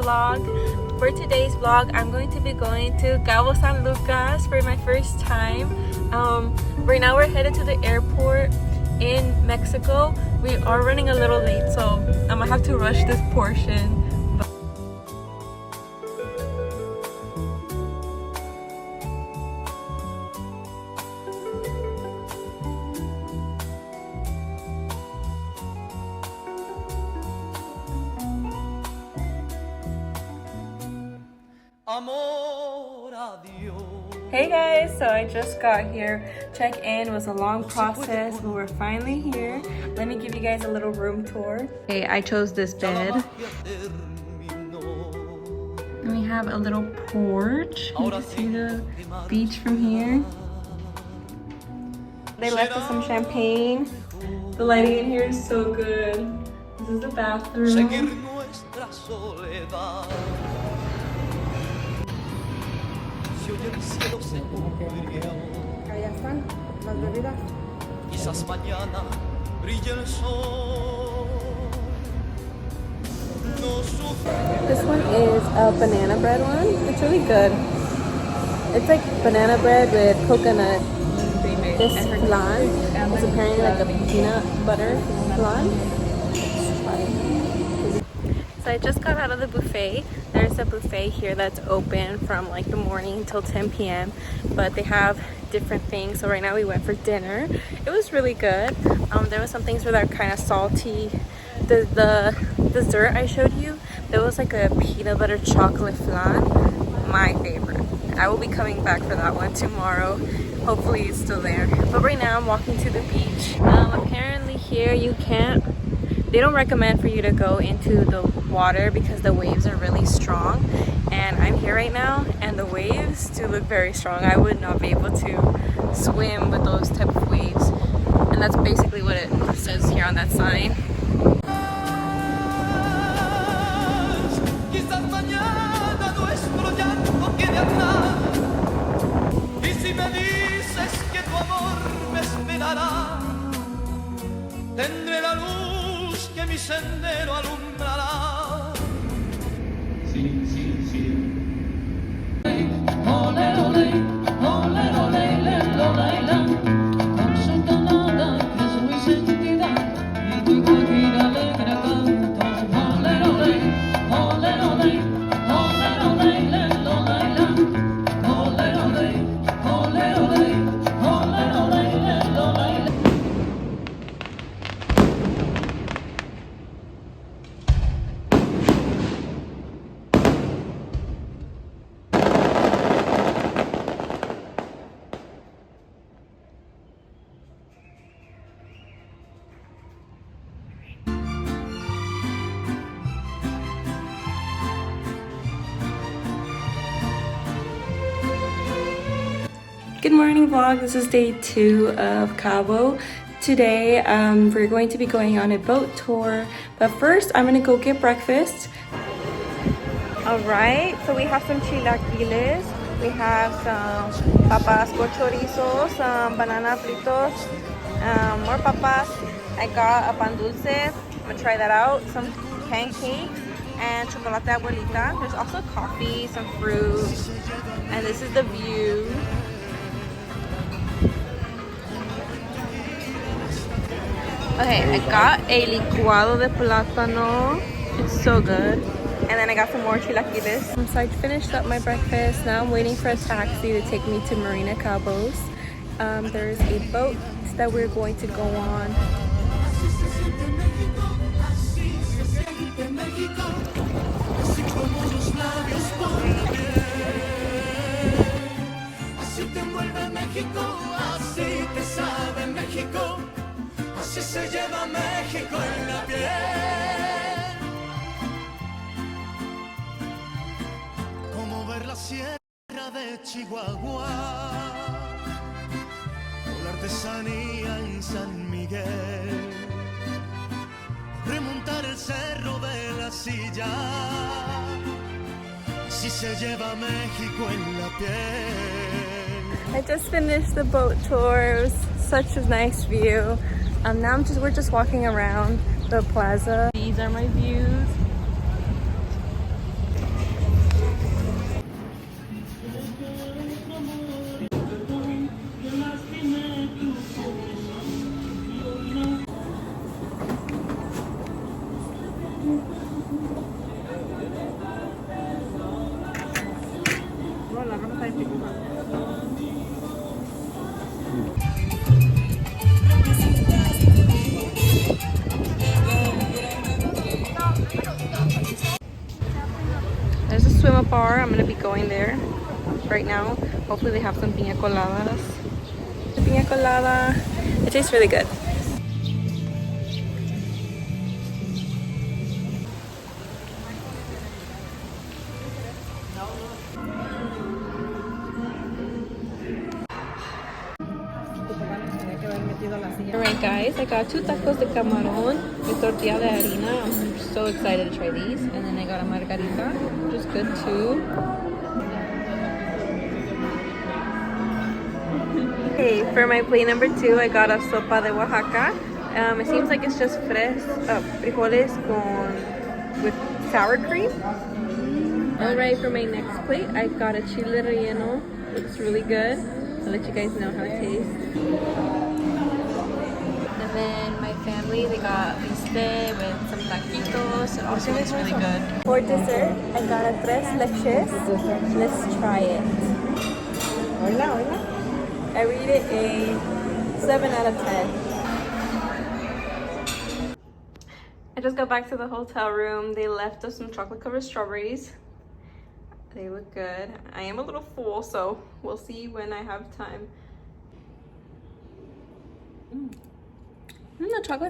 vlog. For today's vlog, I'm going to be going to Cabo San Lucas for my first time. Right now we're headed to the airport in Mexico. We are running a little late, so I'm gonna have to rush this portion. Hey guys, so I just got here. Check-in was a long process, but we're finally here. Let me give you guys a little room tour. Okay, I chose this bed. And we have a little porch. You can see the beach from here. They left us some champagne. The lighting in here is so good. This is the bathroom. Allá están las bebidas. Quizás mañana brille el sol. This one is a banana bread one. It's really good. It's like banana bread with coconut. This flan is apparently like a peanut butter flan. So I just got out of the buffet. There's a buffet here that's open from like the morning until 10 p.m. But they have different things. So right now we went for dinner. It was really good. There was some things that are kind of salty. The dessert I showed you, there was like a peanut butter chocolate flan. My favorite. I will be coming back for that one tomorrow. Hopefully it's still there. But right now I'm walking to the beach. Apparently here you can't. They don't recommend for you to go into the water because the waves are really strong, and I'm here right now and the waves do look very strong. I would not be able to swim with those type of waves, and that's basically what it says here on that sign. Que mi sendero alumbrará. Sí, sí, sí. Ole, ole, ole, ole, ole, con su tonada que es muy sentida y tu cualquier alegre canto. Ole, ole, ole, ole, ole, ole, ole, ole, ole, ole, Good morning vlog. This is day 2 of Cabo. Today we're going to be going on a boat tour, but first I'm gonna go get breakfast. All right, so we have some chilaquiles, we have some papas con chorizo, some banana fritos, more papas. I got a pan dulce. I'm gonna try that out. Some pancakes and chocolate abuelita. There's also coffee, some fruit, and this is the view. Okay, I got a licuado de plátano. It's so good. And then I got some more chilaquiles. So I finished up my breakfast. Now I'm waiting for a taxi to take me to Marina Cabos. There's a boat that we're going to go on. Así se lleva México en la piel. Como ver la sierra de Chihuahua o la artesanía en San Miguel. Remontar el cerro de la Silla. Así se lleva México en la piel. I just finished the boat tour. It was such a nice view. Now we're just walking around the plaza. These are my views. bar. I'm gonna be going there right now. Hopefully they have some piña coladas. The piña colada, it tastes really good. Alright guys, I got 2 tacos de camarón with tortilla de harina. I'm so excited to try these. And then I got a margarita, which is good too. Okay, for my plate number 2, I got a sopa de Oaxaca. It seems like it's just frijoles with sour cream. Alright, for my next plate, I got a chile relleno. Looks really good. I'll let you guys know how it tastes. And then my family, they got bistec with some taquitos. It also looks really good. For dessert, I got a tres leches. Let's try it. Hola, hola. I rate it a 7 out of 10. I just got back to the hotel room. They left us some chocolate covered strawberries. They look good. I am a little full, so we'll see when I have time. The chocolate